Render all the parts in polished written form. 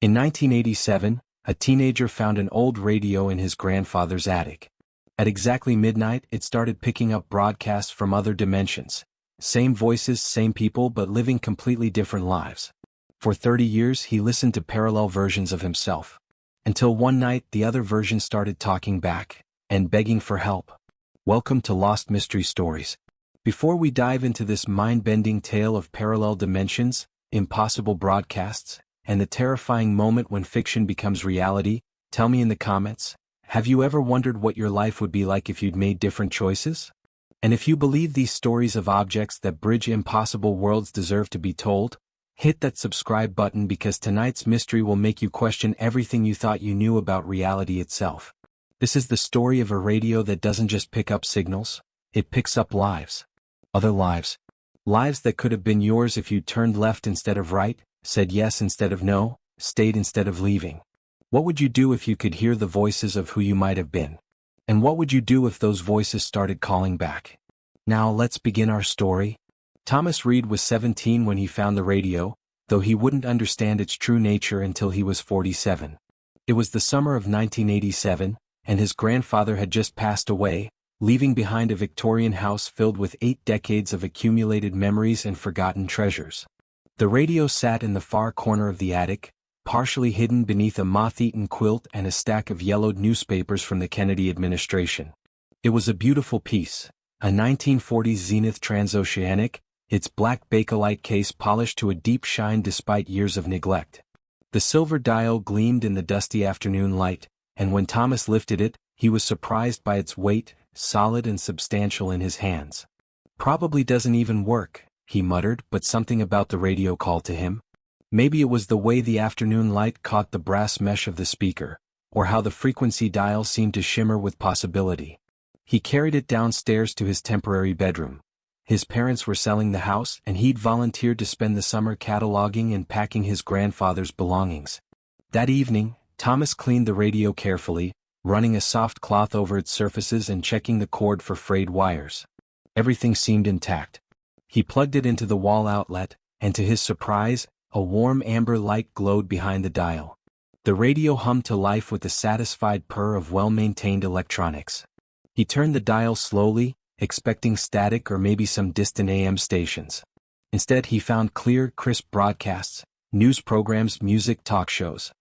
In 1987, a teenager found an old radio in his grandfather's attic. At exactly midnight, it started picking up broadcasts from other dimensions. Same voices, same people, but living completely different lives. For 30 years, he listened to parallel versions of himself. Until one night, the other version started talking back and begging for help. Welcome to Lost Mystery Stories. Before we dive into this mind-bending tale of parallel dimensions, impossible broadcasts, and the terrifying moment when fiction becomes reality, tell me in the comments, have you ever wondered what your life would be like if you'd made different choices? And if you believe these stories of objects that bridge impossible worlds deserve to be told, hit that subscribe button because tonight's mystery will make you question everything you thought you knew about reality itself. This is the story of a radio that doesn't just pick up signals, it picks up lives. Other lives. Lives that could have been yours if you turned left instead of right, said yes instead of no, stayed instead of leaving. What would you do if you could hear the voices of who you might have been? And what would you do if those voices started calling back? Now let's begin our story. Thomas Reed was 17 when he found the radio, though he wouldn't understand its true nature until he was 47. It was the summer of 1987, and his grandfather had just passed away, leaving behind a Victorian house filled with 8 decades of accumulated memories and forgotten treasures. The radio sat in the far corner of the attic, partially hidden beneath a moth-eaten quilt and a stack of yellowed newspapers from the Kennedy administration. It was a beautiful piece, a 1940s Zenith transoceanic, its black bakelite case polished to a deep shine despite years of neglect. The silver dial gleamed in the dusty afternoon light, and when Thomas lifted it, he was surprised by its weight, solid and substantial in his hands. Probably doesn't even work, he muttered, but something about the radio called to him. Maybe it was the way the afternoon light caught the brass mesh of the speaker, or how the frequency dial seemed to shimmer with possibility. He carried it downstairs to his temporary bedroom. His parents were selling the house, and he'd volunteered to spend the summer cataloging and packing his grandfather's belongings. That evening, Thomas cleaned the radio carefully, running a soft cloth over its surfaces and checking the cord for frayed wires. Everything seemed intact. He plugged it into the wall outlet, and to his surprise, a warm amber light glowed behind the dial. The radio hummed to life with the satisfied purr of well-maintained electronics. He turned the dial slowly, expecting static or maybe some distant AM stations. Instead, he found clear, crisp broadcasts, news programs, music, talk shows.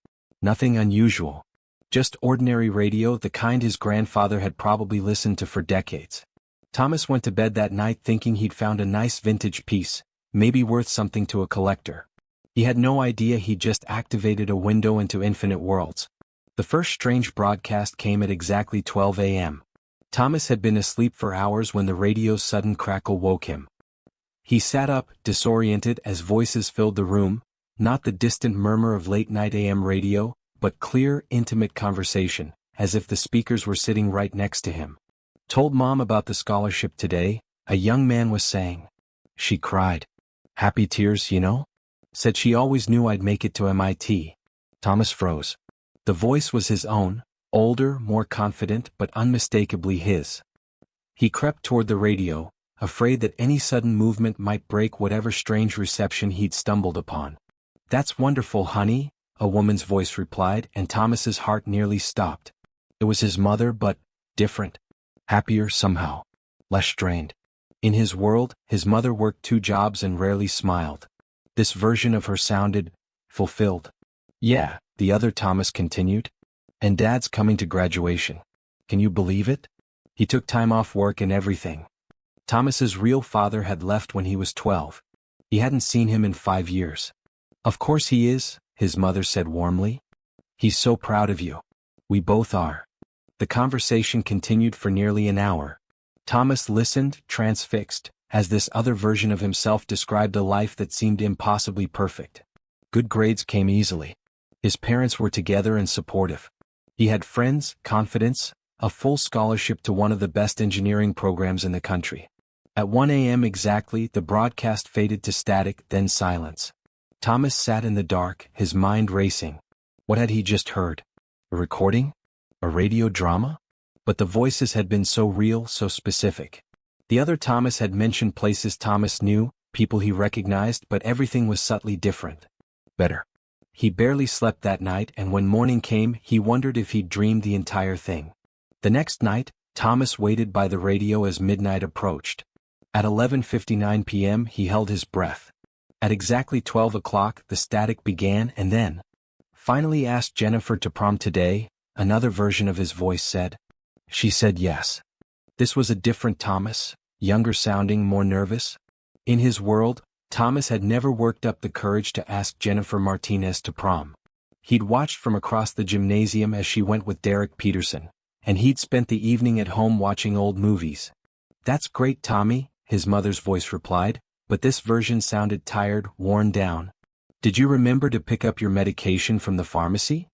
Nothing unusual. Just ordinary radio, the kind his grandfather had probably listened to for decades. Thomas went to bed that night thinking he'd found a nice vintage piece, maybe worth something to a collector. He had no idea he'd just activated a window into infinite worlds. The first strange broadcast came at exactly 12 a.m. Thomas had been asleep for hours when the radio's sudden crackle woke him. He sat up, disoriented as voices filled the room, not the distant murmur of late-night AM radio, but clear, intimate conversation, as if the speakers were sitting right next to him. Told Mom about the scholarship today, a young man was saying. She cried. Happy tears, you know? Said she always knew I'd make it to MIT. Thomas froze. The voice was his own, older, more confident, but unmistakably his. He crept toward the radio, afraid that any sudden movement might break whatever strange reception he'd stumbled upon. That's wonderful, honey, a woman's voice replied, and Thomas's heart nearly stopped. It was his mother, but different. Happier somehow. Less strained. In his world, his mother worked 2 jobs and rarely smiled. This version of her sounded fulfilled. Yeah, the other Thomas continued. And Dad's coming to graduation. Can you believe it? He took time off work and everything. Thomas's real father had left when he was 12. He hadn't seen him in 5 years. Of course he is, his mother said warmly. He's so proud of you. We both are. The conversation continued for nearly an hour. Thomas listened, transfixed, as this other version of himself described a life that seemed impossibly perfect. Good grades came easily. His parents were together and supportive. He had friends, confidence, a full scholarship to one of the best engineering programs in the country. At 1 a.m. exactly, the broadcast faded to static, then silence. Thomas sat in the dark, his mind racing. What had he just heard? A recording? A radio drama? But the voices had been so real, so specific. The other Thomas had mentioned places Thomas knew, people he recognized, but everything was subtly different. Better. He barely slept that night, and when morning came, he wondered if he'd dreamed the entire thing. The next night, Thomas waited by the radio as midnight approached. At 11:59 p.m. he held his breath. At exactly 12 o'clock the static began, and then, "Finally asked Jennifer to prom today," another version of his voice said. She said yes. This was a different Thomas, younger sounding, more nervous. In his world, Thomas had never worked up the courage to ask Jennifer Martinez to prom. He'd watched from across the gymnasium as she went with Derek Peterson, and he'd spent the evening at home watching old movies. "That's great, Tommy," his mother's voice replied, but this version sounded tired, worn down. "Did you remember to pick up your medication from the pharmacy?"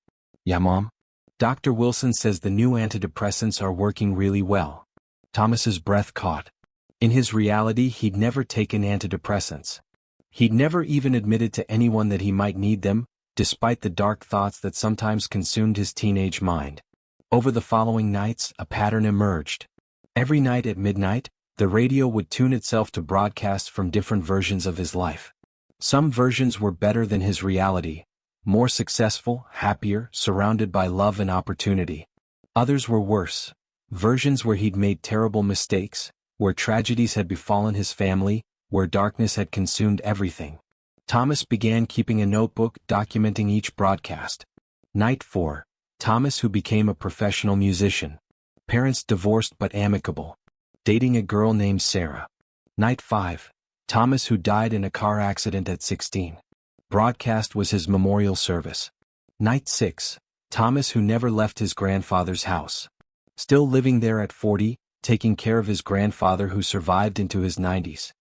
"Yeah, Mom. Dr. Wilson says the new antidepressants are working really well." Thomas's breath caught. In his reality, he'd never taken antidepressants. He'd never even admitted to anyone that he might need them, despite the dark thoughts that sometimes consumed his teenage mind. Over the following nights, a pattern emerged. Every night at midnight, the radio would tune itself to broadcasts from different versions of his life. Some versions were better than his reality, more successful, happier, surrounded by love and opportunity. Others were worse. Versions where he'd made terrible mistakes, where tragedies had befallen his family, where darkness had consumed everything. Thomas began keeping a notebook documenting each broadcast. Night 4. Thomas, who became a professional musician. Parents divorced but amicable. Dating a girl named Sarah. Night 5. Thomas, who died in a car accident at 16. Broadcast was his memorial service. Night 6. Thomas, who never left his grandfather's house. Still living there at 40, taking care of his grandfather who survived into his 90s.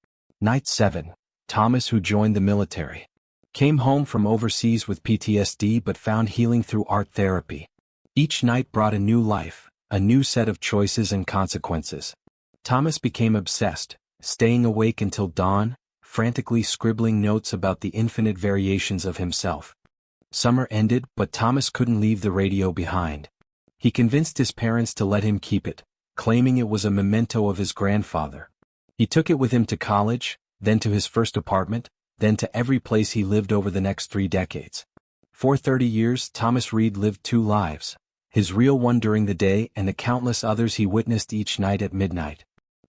Night 7. Thomas, who joined the military. Came home from overseas with PTSD but found healing through art therapy. Each night brought a new life, a new set of choices and consequences. Thomas became obsessed, staying awake until dawn, frantically scribbling notes about the infinite variations of himself. Summer ended, but Thomas couldn't leave the radio behind. He convinced his parents to let him keep it, claiming it was a memento of his grandfather. He took it with him to college, then to his first apartment, then to every place he lived over the next 3 decades. For 30 years, Thomas Reed lived 2 lives, his real one during the day and the countless others he witnessed each night at midnight.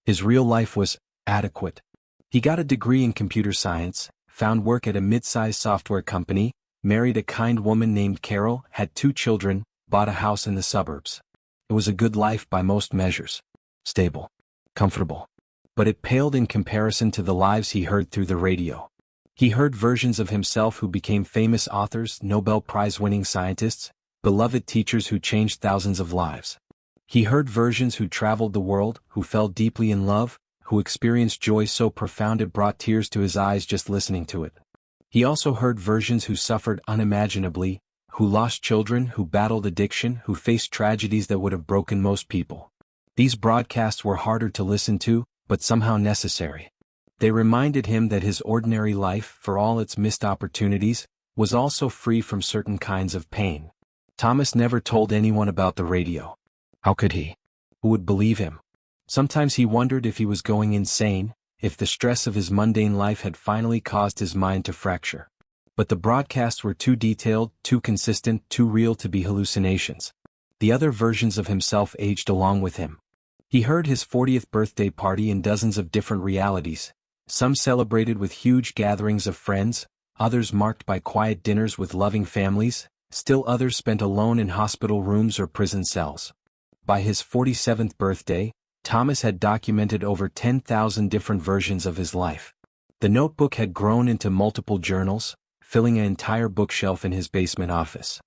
His real life was adequate. He got a degree in computer science, found work at a mid-sized software company, married a kind woman named Carol, had 2 children, bought a house in the suburbs. It was a good life by most measures. Stable. Comfortable. But it paled in comparison to the lives he heard through the radio. He heard versions of himself who became famous authors, Nobel Prize-winning scientists, beloved teachers who changed thousands of lives. He heard versions who traveled the world, who fell deeply in love, who experienced joy so profound it brought tears to his eyes just listening to it. He also heard versions who suffered unimaginably, who lost children, who battled addiction, who faced tragedies that would have broken most people. These broadcasts were harder to listen to, but somehow necessary. They reminded him that his ordinary life, for all its missed opportunities, was also free from certain kinds of pain. Thomas never told anyone about the radio. How could he? Who would believe him? Sometimes he wondered if he was going insane, if the stress of his mundane life had finally caused his mind to fracture. But the broadcasts were too detailed, too consistent, too real to be hallucinations. The other versions of himself aged along with him. He heard his 40th birthday party in dozens of different realities, some celebrated with huge gatherings of friends, others marked by quiet dinners with loving families, still others spent alone in hospital rooms or prison cells. By his 47th birthday, Thomas had documented over 10,000 different versions of his life. The notebook had grown into multiple journals, filling an entire bookshelf in his basement office.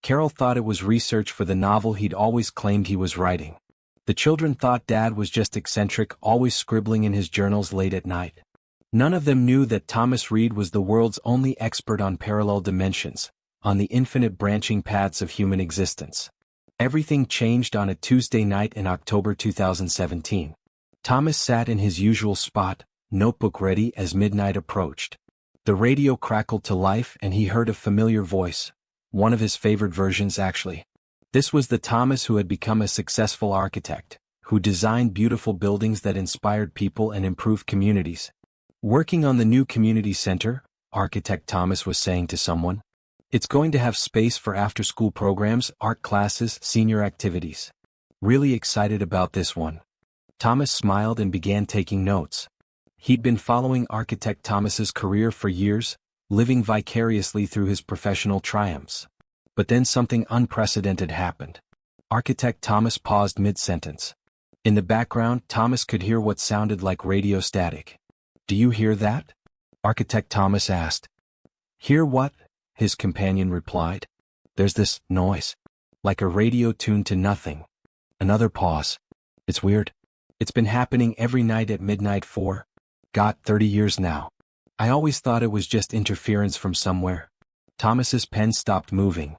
Carol thought it was research for the novel he'd always claimed he was writing. The children thought Dad was just eccentric, always scribbling in his journals late at night. None of them knew that Thomas Reed was the world's only expert on parallel dimensions, on the infinite branching paths of human existence. Everything changed on a Tuesday night in October 2017. Thomas sat in his usual spot, notebook ready as midnight approached. The radio crackled to life and he heard a familiar voice, one of his favorite versions actually. This was the Thomas who had become a successful architect, who designed beautiful buildings that inspired people and improved communities. Working on the new community center, architect Thomas was saying to someone. It's going to have space for after-school programs, art classes, senior activities. Really excited about this one. Thomas smiled and began taking notes. He'd been following architect Thomas's career for years, living vicariously through his professional triumphs. But then something unprecedented happened. Architect Thomas paused mid-sentence. In the background, Thomas could hear what sounded like radio static. "Do you hear that?" Architect Thomas asked. "Hear what?" his companion replied. "There's this noise. Like a radio tuned to nothing." Another pause. "It's weird. It's been happening every night at midnight for, 30 years now. I always thought it was just interference from somewhere." Thomas's pen stopped moving.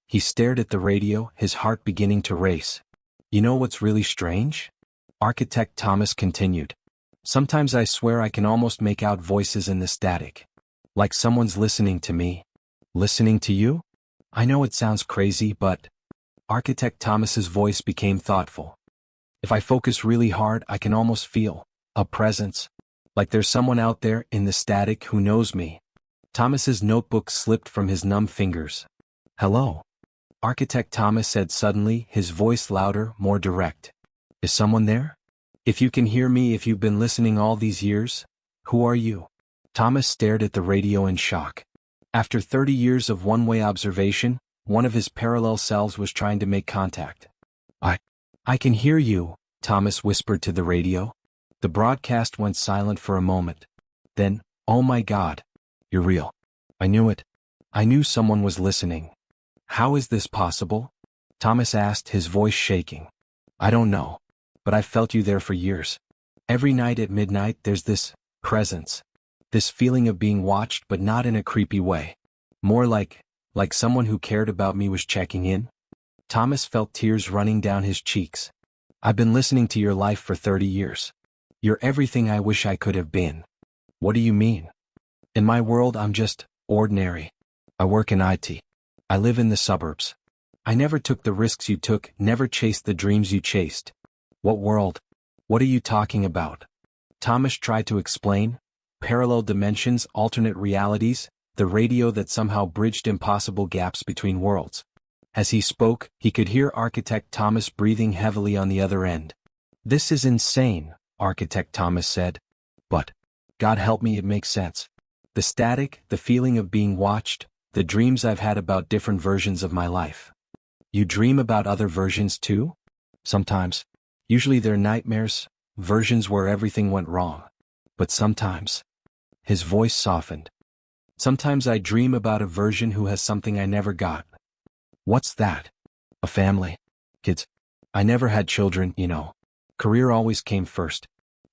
He stared at the radio, his heart beginning to race. "You know what's really strange?" Architect Thomas continued. "Sometimes I swear I can almost make out voices in the static. Like someone's listening to me." "Listening to you?" "I know it sounds crazy, but..." Architect Thomas's voice became thoughtful. "If I focus really hard, I can almost feel a presence. Like there's someone out there in the static who knows me." Thomas's notebook slipped from his numb fingers. "Hello?" Architect Thomas said suddenly, his voice louder, more direct. "Is someone there? If you can hear me, if you've been listening all these years, who are you?" Thomas stared at the radio in shock. After 30 years of one-way observation, one of his parallel selves was trying to make contact. I can hear you," Thomas whispered to the radio. The broadcast went silent for a moment. Then, "Oh my God. You're real. I knew it. I knew someone was listening." "How is this possible?" Thomas asked, his voice shaking. "I don't know. But I've felt you there for years. Every night at midnight there's this presence. This feeling of being watched, but not in a creepy way. More like someone who cared about me was checking in." Thomas felt tears running down his cheeks. "I've been listening to your life for 30 years. You're everything I wish I could have been." "What do you mean?" "In my world I'm just ordinary. I work in IT. I live in the suburbs. I never took the risks you took, never chased the dreams you chased." "What world? What are you talking about?" Thomas tried to explain. Parallel dimensions, alternate realities, the radio that somehow bridged impossible gaps between worlds. As he spoke, he could hear Architect Thomas breathing heavily on the other end. "This is insane," Architect Thomas said. "But, God help me, it makes sense. The static, the feeling of being watched, the dreams I've had about different versions of my life." "You dream about other versions too?" "Sometimes. Usually they're nightmares, versions where everything went wrong. But sometimes..." His voice softened. "Sometimes I dream about a version who has something I never got." "What's that?" "A family. Kids. I never had children, you know. Career always came first.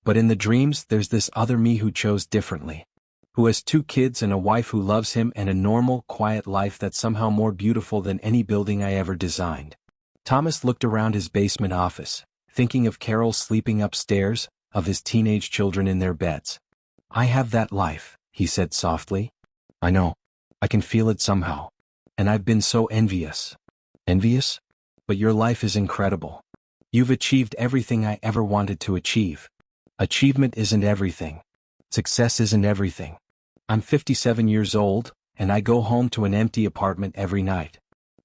But in the dreams there's this other me who chose differently. Who has 2 kids and a wife who loves him and a normal, quiet life that's somehow more beautiful than any building I ever designed." Thomas looked around his basement office, thinking of Carol sleeping upstairs, of his teenage children in their beds. "I have that life," he said softly. "I know. I can feel it somehow. And I've been so envious." "Envious? But your life is incredible. You've achieved everything I ever wanted to achieve." "Achievement isn't everything. Success isn't everything. I'm 57 years old, and I go home to an empty apartment every night.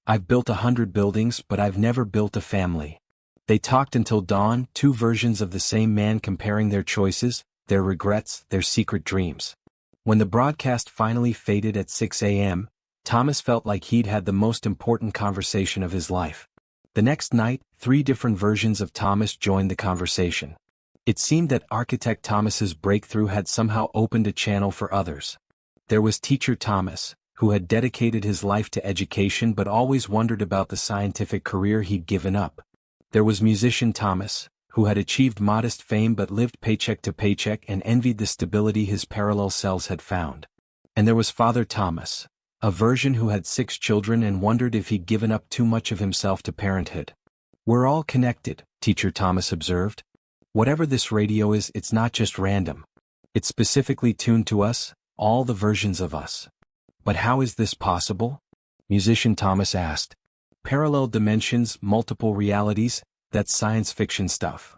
I've built 100 buildings, but I've never built a family." They talked until dawn, 2 versions of the same man comparing their choices, their regrets, their secret dreams. When the broadcast finally faded at 6 a.m., Thomas felt like he'd had the most important conversation of his life. The next night, 3 different versions of Thomas joined the conversation. It seemed that Architect Thomas's breakthrough had somehow opened a channel for others. There was Teacher Thomas, who had dedicated his life to education but always wondered about the scientific career he'd given up. There was Musician Thomas, who had achieved modest fame but lived paycheck to paycheck and envied the stability his parallel selves had found. And there was Father Thomas, a version who had 6 children and wondered if he'd given up too much of himself to parenthood. "We're all connected," Teacher Thomas observed. "Whatever this radio is, it's not just random. It's specifically tuned to us, all the versions of us." "But how is this possible?" Musician Thomas asked. "Parallel dimensions, multiple realities, that's science fiction stuff."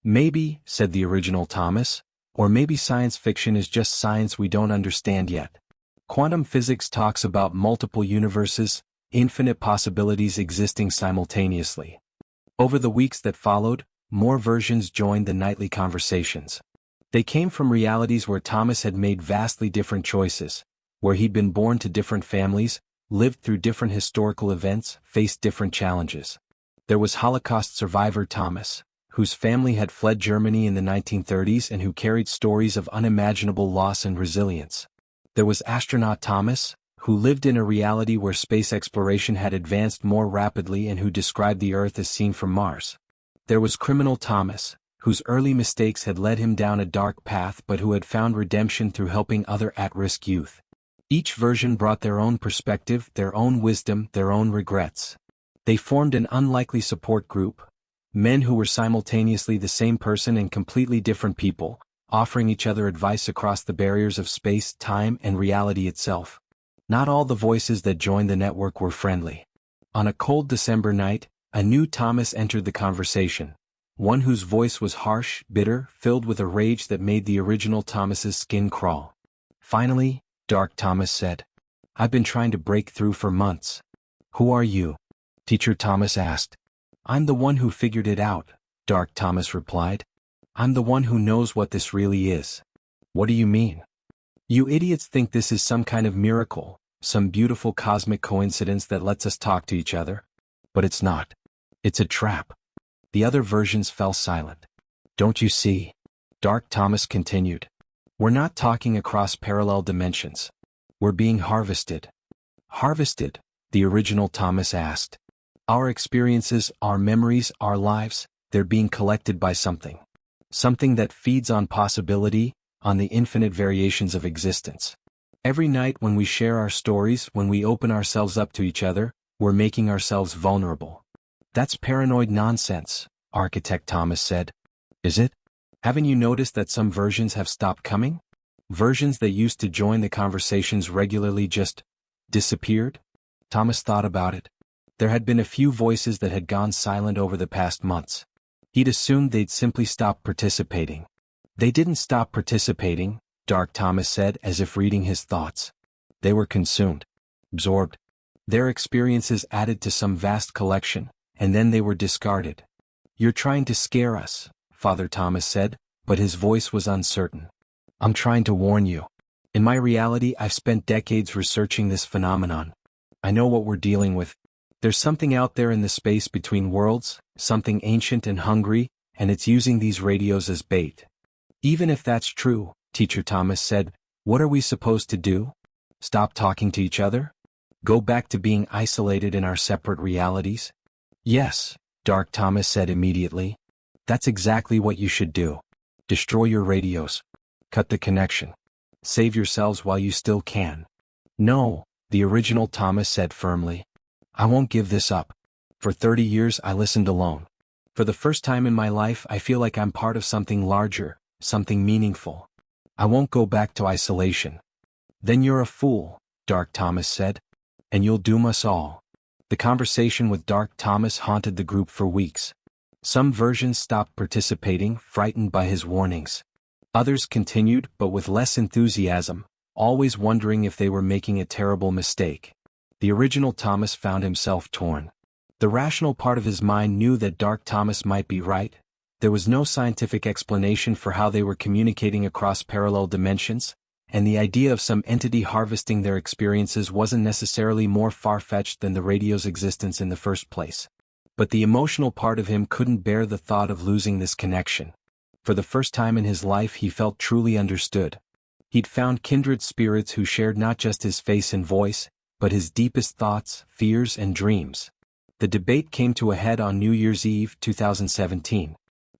"Maybe," said the original Thomas, "or maybe science fiction is just science we don't understand yet. Quantum physics talks about multiple universes, infinite possibilities existing simultaneously. Over the weeks that followed, more versions joined the nightly conversations. They came from realities where Thomas had made vastly different choices, where he'd been born to different families, lived through different historical events, faced different challenges. There was Holocaust survivor Thomas, whose family had fled Germany in the 1930s and who carried stories of unimaginable loss and resilience. There was astronaut Thomas, who lived in a reality where space exploration had advanced more rapidly and who described the Earth as seen from Mars. There was criminal Thomas, whose early mistakes had led him down a dark path but who had found redemption through helping other at-risk youth. Each version brought their own perspective, their own wisdom, their own regrets. They formed an unlikely support group, men who were simultaneously the same person and completely different people, offering each other advice across the barriers of space, time, and reality itself. Not all the voices that joined the network were friendly. On a cold December night, a new Thomas entered the conversation, one whose voice was harsh, bitter, filled with a rage that made the original Thomas's skin crawl. Finally, Dark Thomas said, "I've been trying to break through for months." "Who are you?" Teacher Thomas asked. "I'm the one who figured it out," Dark Thomas replied. "I'm the one who knows what this really is." "What do you mean?" "You idiots think this is some kind of miracle, some beautiful cosmic coincidence that lets us talk to each other. But it's not. It's a trap." The other versions fell silent. "Don't you see?" Dark Thomas continued. "We're not talking across parallel dimensions. We're being harvested." "Harvested?" the original Thomas asked. "Our experiences, our memories, our lives, they're being collected by something. Something that feeds on possibility, on the infinite variations of existence. Every night when we share our stories, when we open ourselves up to each other, we're making ourselves vulnerable." "That's paranoid nonsense," Architect Thomas said. "Is it? Haven't you noticed that some versions have stopped coming? Versions that used to join the conversations regularly just disappeared?" Thomas thought about it. There had been a few voices that had gone silent over the past months. He'd assumed they'd simply stopped participating. "They didn't stop participating," Dark Thomas said as if reading his thoughts. "They were consumed. Absorbed. Their experiences added to some vast collection, and then they were discarded." "You're trying to scare us," Father Thomas said, but his voice was uncertain. "I'm trying to warn you. In my reality, I've spent decades researching this phenomenon. I know what we're dealing with. There's something out there in the space between worlds, something ancient and hungry, and it's using these radios as bait." "Even if that's true," Teacher Thomas said, "what are we supposed to do? Stop talking to each other? Go back to being isolated in our separate realities?" "Yes," Dark Thomas said immediately. "That's exactly what you should do. Destroy your radios. Cut the connection. Save yourselves while you still can." "No," the original Thomas said firmly. "I won't give this up. For 30 years I listened alone. For the first time in my life I feel like I'm part of something larger, something meaningful. I won't go back to isolation." "Then you're a fool," Dark Thomas said. "And you'll doom us all." The conversation with Dark Thomas haunted the group for weeks. Some versions stopped participating, frightened by his warnings. Others continued, but with less enthusiasm, always wondering if they were making a terrible mistake. The original Thomas found himself torn. The rational part of his mind knew that Dark Thomas might be right. There was no scientific explanation for how they were communicating across parallel dimensions, and the idea of some entity harvesting their experiences wasn't necessarily more far-fetched than the radio's existence in the first place. But the emotional part of him couldn't bear the thought of losing this connection. For the first time in his life he felt truly understood. He'd found kindred spirits who shared not just his face and voice, but his deepest thoughts, fears, and dreams. The debate came to a head on New Year's Eve, 2017.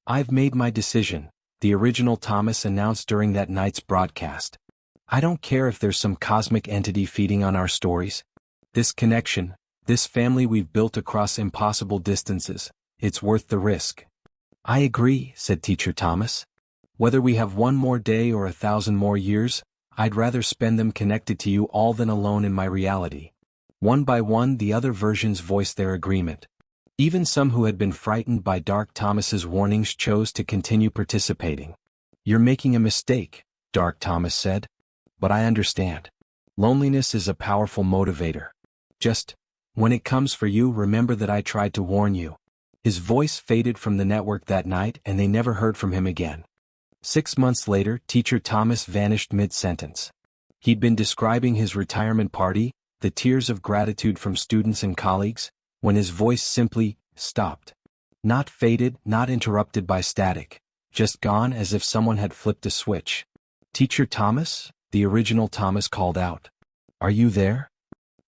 "I've made my decision," the original Thomas announced during that night's broadcast. "I don't care if there's some cosmic entity feeding on our stories. This connection, this family we've built across impossible distances, it's worth the risk." "I agree," said Teacher Thomas. "Whether we have one more day or 1,000 more years, I'd rather spend them connected to you all than alone in my reality." One by one the other versions voiced their agreement. Even some who had been frightened by Dark Thomas's warnings chose to continue participating. "You're making a mistake," Dark Thomas said. "But I understand. Loneliness is a powerful motivator. Just, when it comes for you, remember that I tried to warn you. His voice faded from the network that night and they never heard from him again. 6 months later, teacher Thomas vanished mid-sentence. He'd been describing his retirement party, the tears of gratitude from students and colleagues, when his voice simply stopped. Not faded, not interrupted by static, just gone as if someone had flipped a switch. Teacher Thomas? The original Thomas called out. Are you there?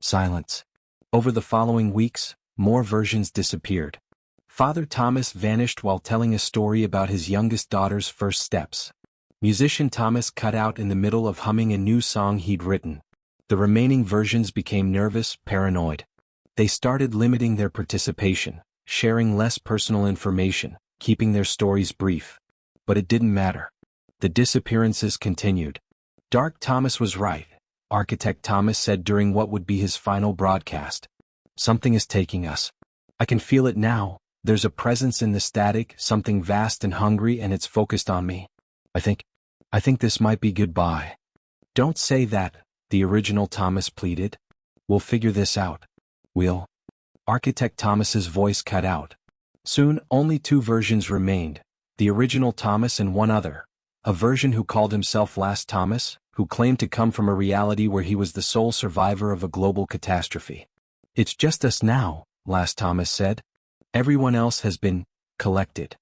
Silence. Over the following weeks, more versions disappeared. Father Thomas vanished while telling a story about his youngest daughter's first steps. Musician Thomas cut out in the middle of humming a new song he'd written. The remaining versions became nervous, paranoid. They started limiting their participation, sharing less personal information, keeping their stories brief. But it didn't matter. The disappearances continued. Dark Thomas was right, Architect Thomas said during what would be his final broadcast. Something is taking us. I can feel it now. There's a presence in the static, something vast and hungry, and it's focused on me. I think this might be goodbye. Don't say that, the original Thomas pleaded. We'll figure this out. We'll. Architect Thomas's voice cut out. Soon, only 2 versions remained, the original Thomas and one other. A version who called himself Last Thomas, who claimed to come from a reality where he was the sole survivor of a global catastrophe. It's just us now, Last Thomas said. Everyone else has been collected.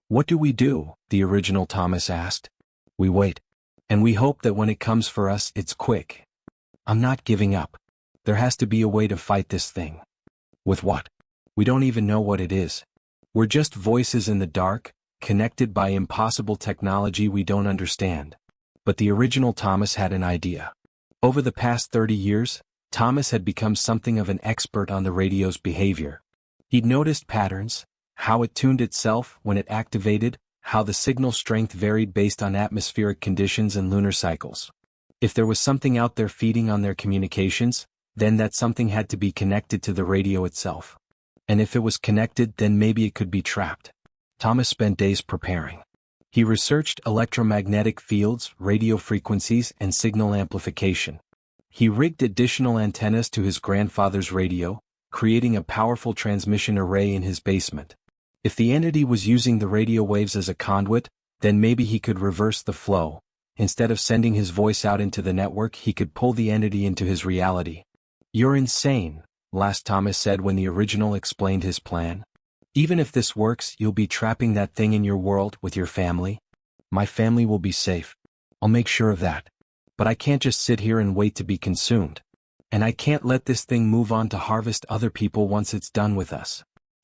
What do we do? The original Thomas asked. We wait. And we hope that when it comes for us, it's quick. I'm not giving up. There has to be a way to fight this thing. With what? We don't even know what it is. We're just voices in the dark, connected by impossible technology we don't understand. But the original Thomas had an idea. Over the past 30 years, Thomas had become something of an expert on the radio's behavior. He'd noticed patterns, how it tuned itself when it activated, how the signal strength varied based on atmospheric conditions and lunar cycles. If there was something out there feeding on their communications, then that something had to be connected to the radio itself. And if it was connected, then maybe it could be trapped. Thomas spent days preparing. He researched electromagnetic fields, radio frequencies, and signal amplification. He rigged additional antennas to his grandfather's radio, creating a powerful transmission array in his basement. If the entity was using the radio waves as a conduit, then maybe he could reverse the flow. Instead of sending his voice out into the network, he could pull the entity into his reality. You're insane, Last Thomas said when the original explained his plan. Even if this works, you'll be trapping that thing in your world with your family. My family will be safe. I'll make sure of that. But I can't just sit here and wait to be consumed. And I can't let this thing move on to harvest other people once it's done with us.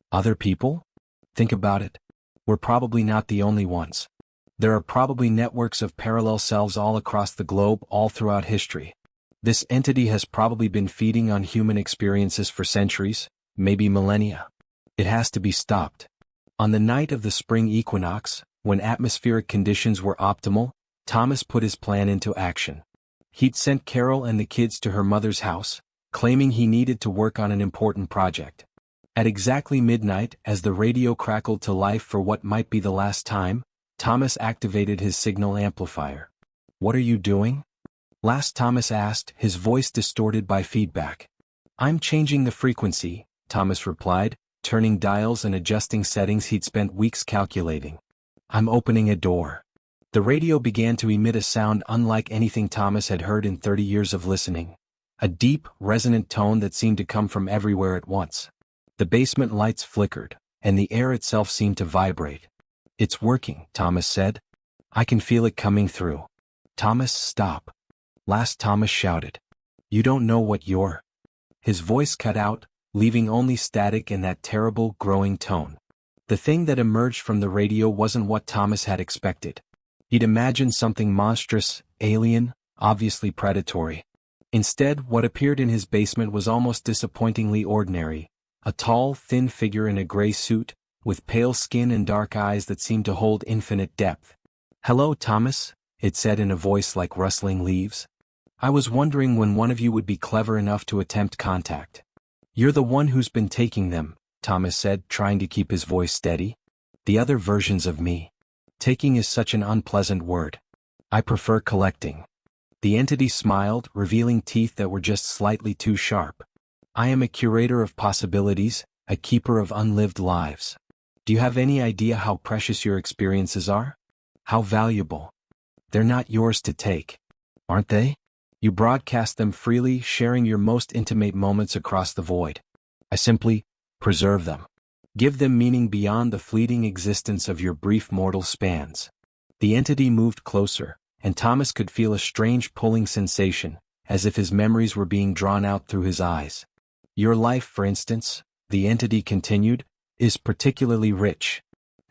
Other people? Think about it. We're probably not the only ones. There are probably networks of parallel selves all across the globe, all throughout history. This entity has probably been feeding on human experiences for centuries, maybe millennia. It has to be stopped. On the night of the spring equinox, when atmospheric conditions were optimal, Thomas put his plan into action. He'd sent Carol and the kids to her mother's house, claiming he needed to work on an important project. At exactly midnight, as the radio crackled to life for what might be the last time, Thomas activated his signal amplifier. What are you doing? Last Thomas asked, his voice distorted by feedback. I'm changing the frequency, Thomas replied, turning dials and adjusting settings he'd spent weeks calculating. I'm opening a door. The radio began to emit a sound unlike anything Thomas had heard in 30 years of listening. A deep, resonant tone that seemed to come from everywhere at once. The basement lights flickered, and the air itself seemed to vibrate. It's working, Thomas said. I can feel it coming through. Thomas, stop. Last Thomas shouted. You don't know what you're. His voice cut out, leaving only static and that terrible, growing tone. The thing that emerged from the radio wasn't what Thomas had expected. He'd imagined something monstrous, alien, obviously predatory. Instead, what appeared in his basement was almost disappointingly ordinary. A tall, thin figure in a gray suit, with pale skin and dark eyes that seemed to hold infinite depth. Hello, Thomas, it said in a voice like rustling leaves. I was wondering when one of you would be clever enough to attempt contact. You're the one who's been taking them, Thomas said, trying to keep his voice steady. The other versions of me. Taking is such an unpleasant word. I prefer collecting. The entity smiled, revealing teeth that were just slightly too sharp. I am a curator of possibilities, a keeper of unlived lives. Do you have any idea how precious your experiences are? How valuable? They're not yours to take, aren't they? You broadcast them freely, sharing your most intimate moments across the void. I simply preserve them. Give them meaning beyond the fleeting existence of your brief mortal spans. The entity moved closer, and Thomas could feel a strange pulling sensation, as if his memories were being drawn out through his eyes. Your life, for instance, the entity continued, is particularly rich.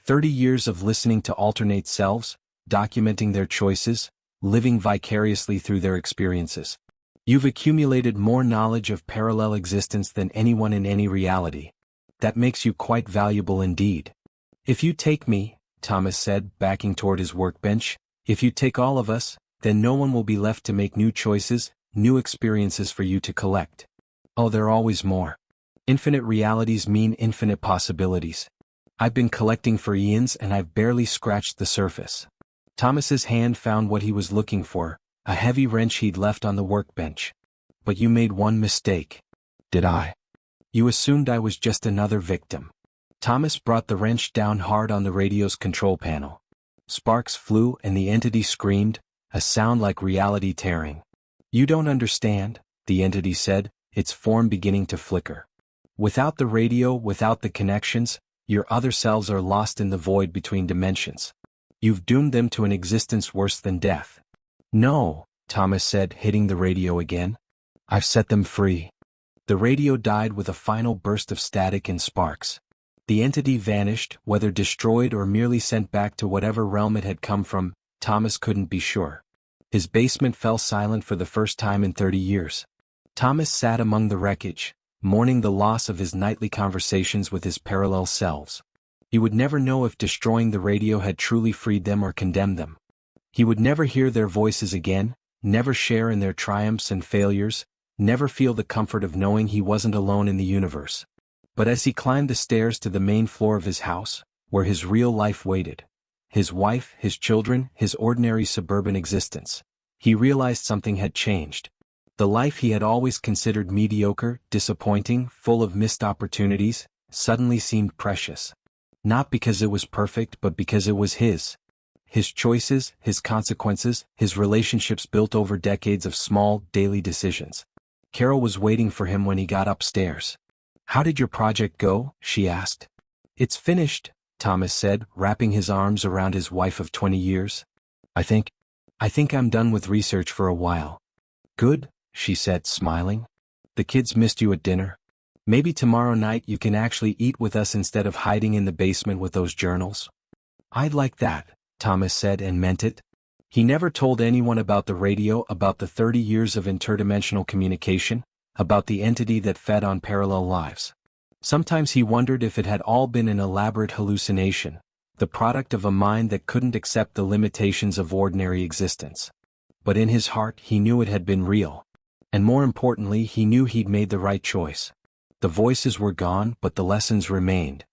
30 years of listening to alternate selves, documenting their choices, living vicariously through their experiences. You've accumulated more knowledge of parallel existence than anyone in any reality. That makes you quite valuable indeed. If you take me, Thomas said, backing toward his workbench, if you take all of us, then no one will be left to make new choices, new experiences for you to collect. Oh, there are always more. Infinite realities mean infinite possibilities. I've been collecting for eons and I've barely scratched the surface. Thomas's hand found what he was looking for, a heavy wrench he'd left on the workbench. But you made one mistake. Did I? You assumed I was just another victim. Thomas brought the wrench down hard on the radio's control panel. Sparks flew and the entity screamed, a sound like reality tearing. You don't understand, the entity said, its form beginning to flicker. Without the radio, without the connections, your other selves are lost in the void between dimensions. You've doomed them to an existence worse than death. No, Thomas said, hitting the radio again. I've set them free. The radio died with a final burst of static and sparks. The entity vanished, whether destroyed or merely sent back to whatever realm it had come from, Thomas couldn't be sure. His basement fell silent for the first time in 30 years. Thomas sat among the wreckage, mourning the loss of his nightly conversations with his parallel selves. He would never know if destroying the radio had truly freed them or condemned them. He would never hear their voices again, never share in their triumphs and failures, never feel the comfort of knowing he wasn't alone in the universe. But as he climbed the stairs to the main floor of his house, where his real life waited, his wife, his children, his ordinary suburban existence, he realized something had changed. The life he had always considered mediocre, disappointing, full of missed opportunities, suddenly seemed precious. Not because it was perfect, but because it was his. His choices, his consequences, his relationships built over decades of small, daily decisions. Carol was waiting for him when he got upstairs. How did your project go? She asked. It's finished, Thomas said, wrapping his arms around his wife of 20 years. I think I'm done with research for a while. Good, she said, smiling. The kids missed you at dinner. Maybe tomorrow night you can actually eat with us instead of hiding in the basement with those journals. I'd like that, Thomas said, and meant it. He never told anyone about the radio, about the 30 years of interdimensional communication, about the entity that fed on parallel lives. Sometimes he wondered if it had all been an elaborate hallucination, the product of a mind that couldn't accept the limitations of ordinary existence. But in his heart he knew it had been real. And more importantly, he knew he'd made the right choice. The voices were gone, but the lessons remained.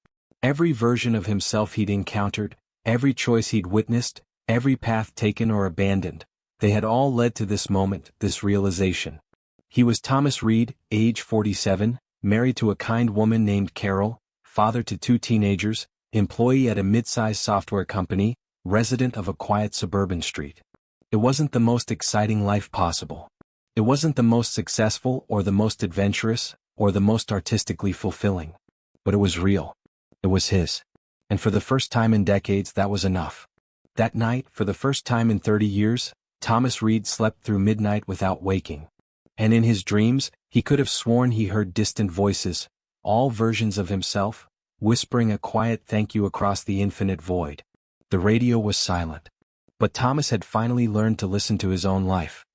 Every version of himself he'd encountered, every choice he'd witnessed, every path taken or abandoned, they had all led to this moment, this realization. He was Thomas Reed, age 47, married to a kind woman named Carol, father to 2 teenagers, employee at a mid-sized software company, resident of a quiet suburban street. It wasn't the most exciting life possible. It wasn't the most successful or the most adventurous or the most artistically fulfilling. But it was real. It was his. And for the first time in decades, that was enough. That night, for the first time in 30 years, Thomas Reed slept through midnight without waking. And in his dreams, he could have sworn he heard distant voices, all versions of himself, whispering a quiet thank you across the infinite void. The radio was silent. But Thomas had finally learned to listen to his own life.